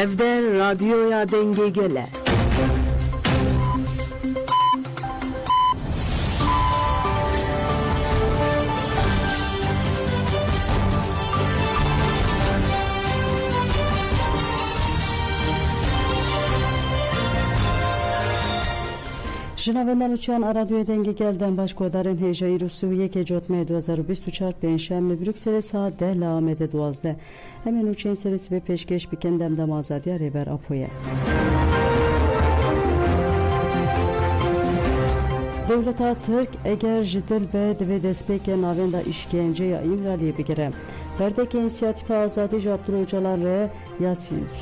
Evde radyoya denge gele. Jinavendan uçan radyoya denge gelden başkodarın hejayı Rusiye ke jotme 2024 Penşemli Brüksel'e saat 10 lamede 12. Hemen uçan serisi ve peşkeş bikendem damazadiya reber apoya. Devleta Türk eğer jidil bed ve despeke navenda işkence ya İmraliye bigire. Berdeki inisiyatife azadi Abdullah Öcalan re ya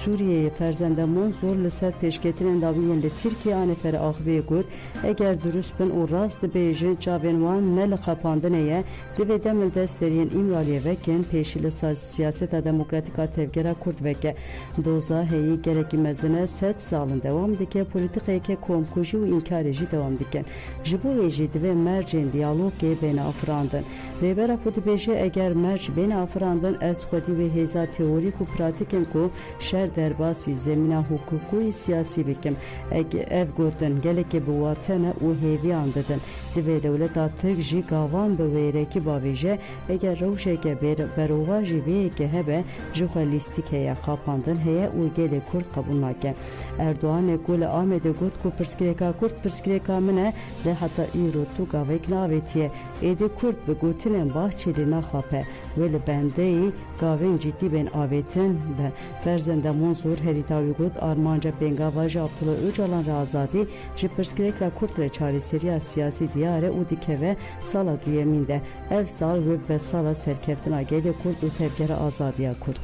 Suriye'ye ferzendemon zor liser peşketinin daviyenle Türkiye aneferi ahviye gud eğer dürüst ben o rast bejin çabenvan nel kapandı neye dive demel desteriyen İmraliye veken peşili siyaset demokratik tevgera kurt veke doza heyi gerekimezine set salın devam dike politik eke komkuji ve inkareci devam diken jibu ejidi ve mercen diyalog ge beni afrandın rebera pudi beje eğer merc beni afrandın ez xwedî ve hêza teorîk û pratikên ku şer derbasî zemîna hukukû siyasî bikim ev gotin gelekê bi watene û hêviyan didin divê dewleta Tirk jî gavan bi wêrekî bavêje eger rewşeke berova jî vêyekê hebe ji xwe lîstik heye xapandin heye û gelê Kurd qebûl nake Erdoğanê ku li Amedê got ku pirsgirêka Kurd pirsgirêka min e lê heta îro tu gavek navêtiye êdî Kurd bi gotinên Bahçelî naxape wê li bendeyî gavên ciddi ben avetin ve ferzende Monsur heritavi gut armanca pengavaja Abdullah Öcalan razadi ji pirsgirêkra Kurd re çareseriya siyasî diyare û dikeve sala duyemîn ev sal ve be sala serkeftina gelê Kurd û tevgera azadiya Kurd.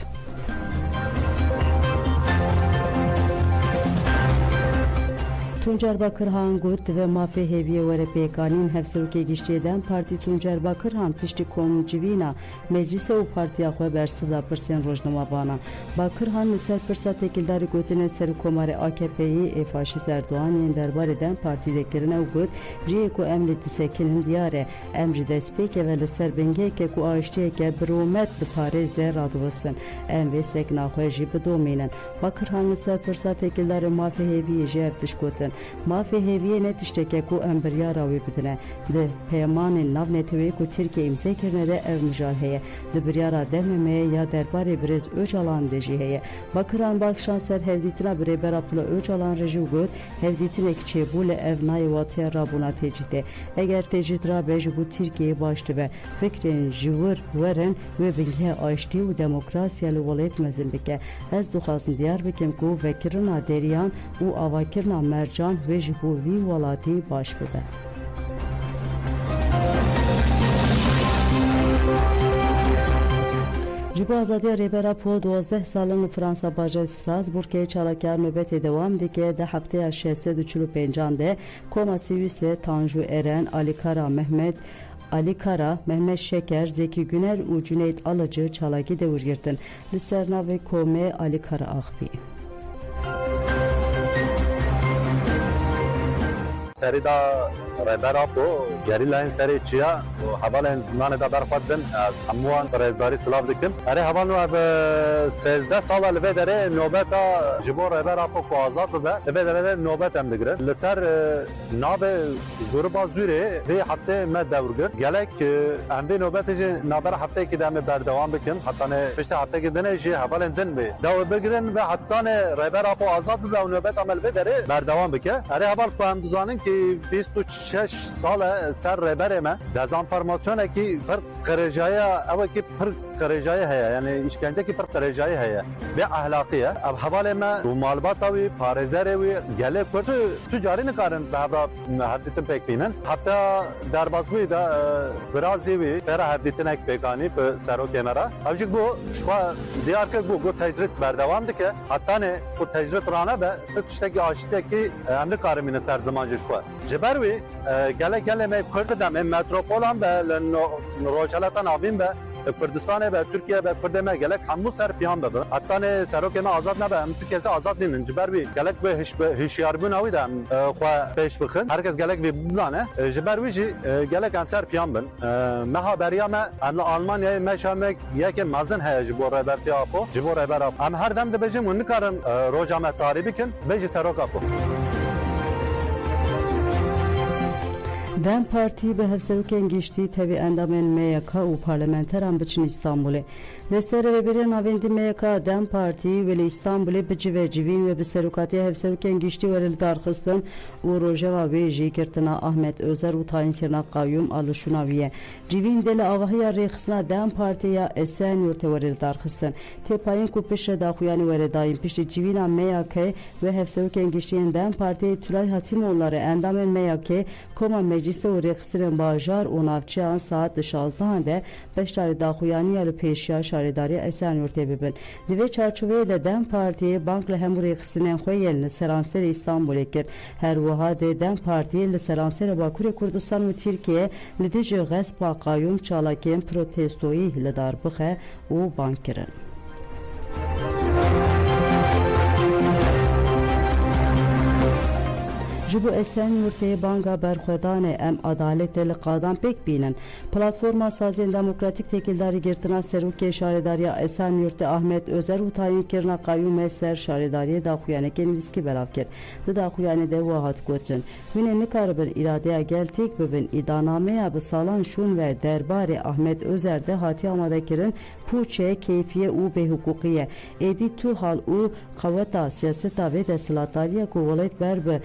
Tuncer Bakırhan Gut ve Mafi Heviye ve Repekanin Hevseruke Gişçeden Parti Tuncer Bakırhan Pişti Komcivina Meclise u Partiya Xwe Bersıda Pırsen Rojnama Vana Bakırhan Ser Pırsa Tekildari Gutine Ser Komare AKP'yi Faşist Erdoğan'ın derbareden partidekirine u gut ciye ku emri disekinin diyare emri despeke ve ser bengeke ku aştiyeke bromet de pare zeraduvasın em ve sekna Xwe jî bidomînin Bakırhan Ser Pırsa Tekildari Mafi Heviye jî evtiş gotin Mafi heviye ne tişteke ku emberyara wê bidine di peymanên nav netewê ku Tirkiye imza kirine de ev mijal heye di biryara dememeye ya derbarê Birêz Öcalan de jî heye Bakıran Bakşan ser hevdîtina bi rêber Abdullah Öcalan re jî got hevdîtinek çêbû li ev nayê watiya rabûna tecîdê eger tecîd rabe ji bo Tirkiyeyê baş dibe fikrên ji wir werin wê bilgiya aştî û demokrasiya li welat mezin bike ez dixwazim diyar bikim ku vekirina deriyan û avakirina mercan ve ji bo vî welatî baş bibe. Ji bo azadiya rêbera po 12 salên Fransa bajê Strasbourgê çalakar nöbetê dewam dike di hefteya 645 de koma Sîwîsrê Tanju Eren, Ali Kara, Mehmet Şeker, Zeki Güner û Cüneyt Alıcı çalakî dewr girtin. Li ser navê komê Ali Kara axivî. Serida rebera po gerilayên serê çiya hevalên zindanê de berxwedin ez hemûwan rêzdarî silav dikim erê heval ev 13 sala li vê derê nobeta ji bo rebera po ku azad bibe li vê derê de nobet em digirin li ser navê grupa Zûrê vê heftê me dewr girt gelek em vê nobetê jî naber hefteyekî de em ê berdewam bikin hetanê piştî heftekî dinê jî hevalên din bê dewr bigirin ve hetanê rebera po azad bibe û nobet em li vê derê berdewam bike erê heval ku em dizanin ki 26 sala ser reberê me dezenformasyonekî pir qirêjaya ew ki pir qirêjayî heye yani işkencekî pir qirêjayî heye ve ahlaqî ye ev hevalê me û malbata wî parêzerê wî gelê Kurd tu carî nikarin bi hevra hevdîtin pêk bînin heta derbasbûyî de birazî wî pêra hevdîtinek pêkanî bi serokê me re ev jî bu ji xwe diyar kir bû ku tecrid berdewam dike hetanê ku tecrid rane be tiştekî aşitiyekî em nikarin bînin ser ziman ji xwe ji ber wî gelek gelê me Kurd de me metropolan be li roçelata navîn be Kurdistan ve Türkiye ve Kurdeme gelek hamu ser piyan da. Hatta ne serokema azad ne be Türkiye'si azad dinin. Ciber bir gelek be hişyar bu navi de xwa peş bixin. Herkes gelek bir bizane. Ciber wici gelek am ser piyan bin. Meha beriya me em Almanya'ya meşamek yeke mazın heye ji bo reberti apo. Ji bo reber apo. Em her dem de bejim un nikarin roja me taribi kin. Beji serok apo. Dem Parti به هفسروکن گشتی تبی اندامن میکا و پارلمانتران بچین İstanbul'e. Desteri ve bir navendi meyka Dem Parti ve İstanbul'e bicive civin ve beserukati hevseruken gişti veril darxistin u rojeva ve jikirtina Ahmet Özer u tayin kirna qayyum alışunaviye. Civin deli avahiya rexsina Dem Parti'ya esen yurte veril darxistin. Tepayin ku pişre daxuyani vere daim pişti civina meyake ve hevseruken giştiyen Dem Parti Tülay Hatimoğulları endamen meyake koma meclise u rexsinin bajar u navçıyan saat 16'da beştari daxuyani yalı peşya şaridari esen yurte bibin. Dive çarçuveye de Dem Parti'ye bankla hem buraya kıstinen koyelini Seranseri İstanbul'e kir. Her vaha de Dem Parti'ye li Seranseri Bakure Kurdistan ve Türkiye lidici gaspa qayyum çalaken protestoyu hiledar bıxe u bankirin. Jibu esen yurtaya banga berxwedane em adalet li qadan pek binin. Platforma Sazên Demokratik Tekildarî girtina serokê şaredariya esen yurte Ahmet Özer û tayin kirina qayyûmê ser şaredariyê daxuyanekên wîskî belav kir. Di daxuyanê de wa hat gotin. Hûn nikaribin îradeya geltêk bibin îdanameya bi salan şûn ve derbarê Ahmet Özer de hatiye amadekirin pûçe, keyfiye û bêhukûkiye. Êdî tu hal û qeweta siyaseta vê desthilatariya ku welat ber bi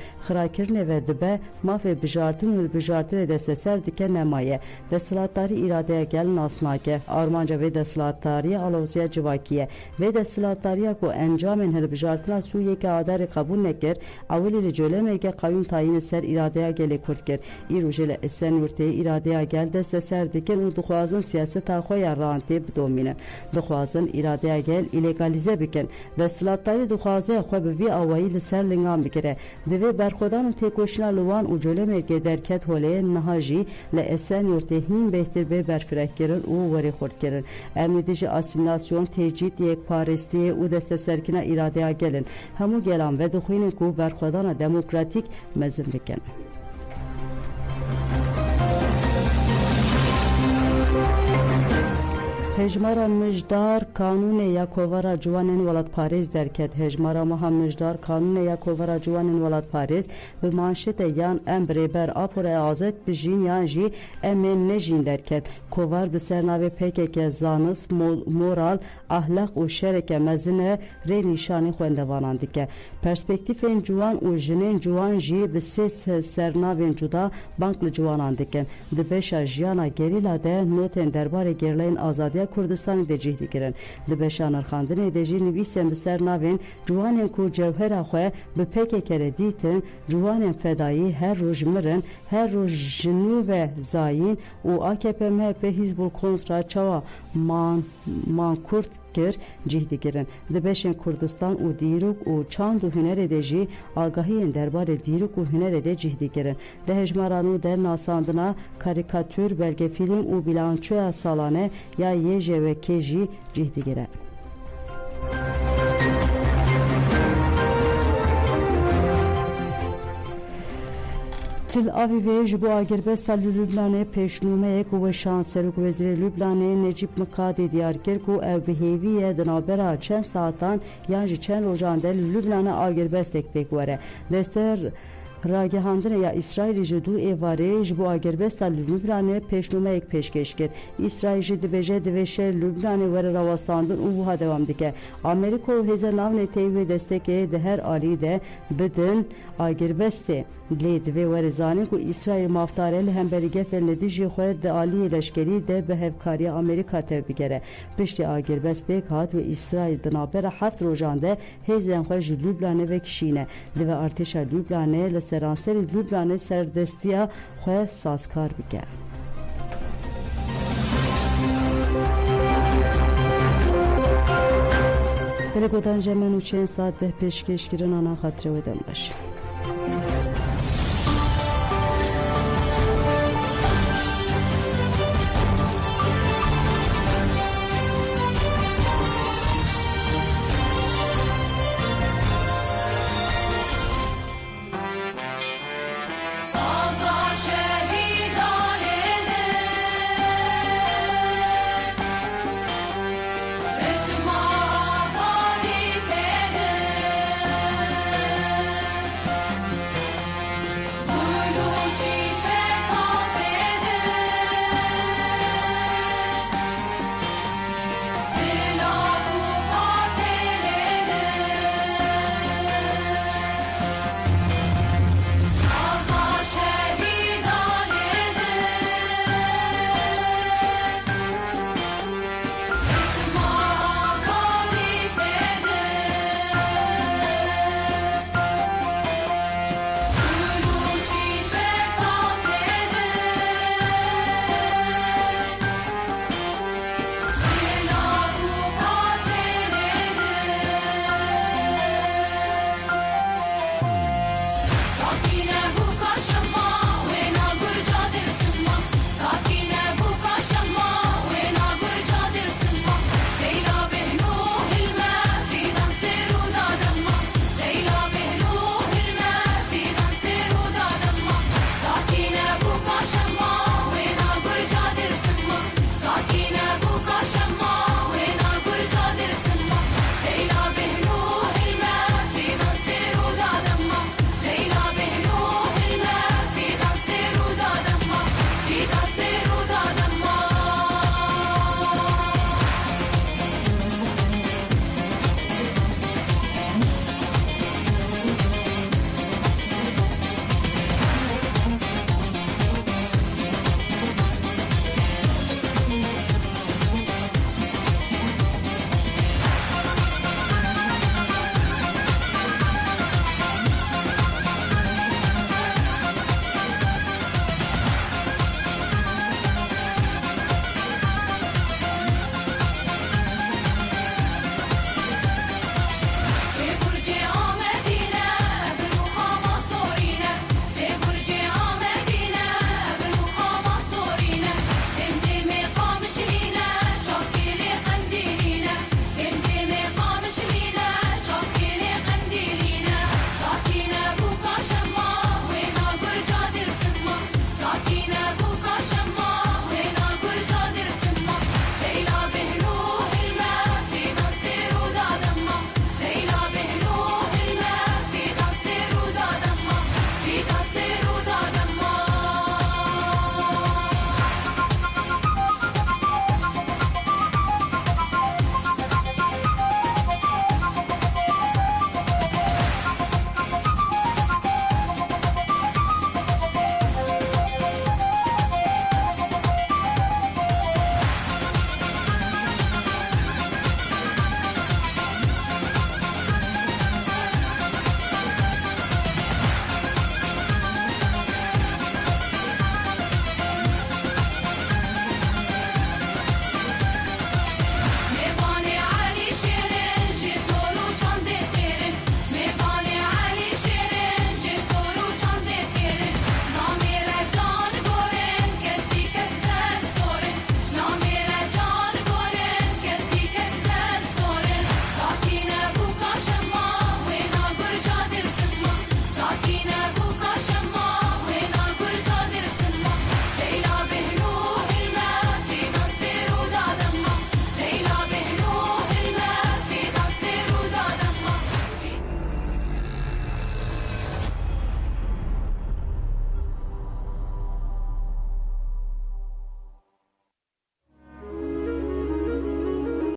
kirne ve dibe mafê bijartin û bijartinê desteser dike nemaye. Desthilatdarî îradeya gelin asnake. Armanca vê desthilatdariya alawziya civakiye. Vê desthilatdariya ku encamên hilbijartina Sûriyeke adarê qebûl nekir, awilî li colemeke qayyum tayinê ser îradeya gelê Kurd kir. Îro jê li esen yurtê îradeya gel desteser dikin û dixwazin siyaseta xwe ya rantê bidomînin. Dixwazin îradeya gel îlegalize bikin. Desthilatdarî dixwaze xwe bi vî awayî li ser lingan bigire. Divê berxwedan tekoşina liwan û colemeke derket holeyên niha jî li esen yurtê hîn bêhtir bê berfirehkirin û werê xurtkirin. Em li dijî asimilasyon, tecît, yekparestiyê û desteserkirina îradeya gelin. Hemû gelan ve dixwînin ku berxwedana demokratîk mezin bikin. Hejmara mijdar kanune ya kovara ciwanên welatparêz derket. Hejmara meha mijdar kanune ya kovara ciwanên welatparêz bi manşetê yan em birêber apora azet bijîn yan jî em ê nejîn derket. Kovar bi sernavê PKK zanist, moral, ahlak û şereke mezine rê nîşanî xwendevanan dike. Perspektîfên ciwan û jinên ciwan jî bi sê sernavên cuda bank li ciwanan dikin. Di beşa jiyana gerîla de notên derbarê gerleyên azadiya Kurdistanê de cih dikirin. Di beşa nirxandinê de jî nivîsên bi ser navên ciwanên ku cewhera xwe bi PKK re dîtin, ciwanên fedayî her roj mirin, her roj jinû ve zayîn û AKP MHP Hizbul kontra çawa mankurt kir cih dikirin. Di beşên Kurdistan û dîrok û çand û hunerê de jî agahiyên derbarê dîrok û hunerê de cih dikirin. Di hejmaran û dernasandina karikatür, belgefîlm û bilançoya salane ya yê ve kê jî cih dikirin. Tel Avivê ji bo agirvesta li Lübnanê pêşnûmeyek û şanserok wezîrê Lübnanê Necip Mikadî diyar kir ku ew bi hêvî ye di navbera çend satan yan ji çend rojan de li Lübnanê agirvestek têk were. Dester ragihandine ya İsrailî ji dû êvarê ji bo agirvesta li Lübnanê pêşnûmeyek pêşkêş kir. İsrail jî dibêje divê şer Lübnanê were rawastandin û wiha dewam dike. Amerîka û hêza navneteyî wê destekê di her alî de bidin agirvestê. Lê divê were zanîn ku İsrail maftare li hemberî gefên li dijî xwe di aliyê leşkerî de bi hevkariya Amerîka tev bigere. Piştî agirvest pêk hat ve İsrail di navbera heft rojan de hêzên xwe ji Lübnanê vekişîne. Divê artêşa Lübnanê li seranserê Lübnanê serdestiya xwe sazkar bike. Belê godan jemen û çend saat deh pêşkêşkirin ana xatirê we dem baş.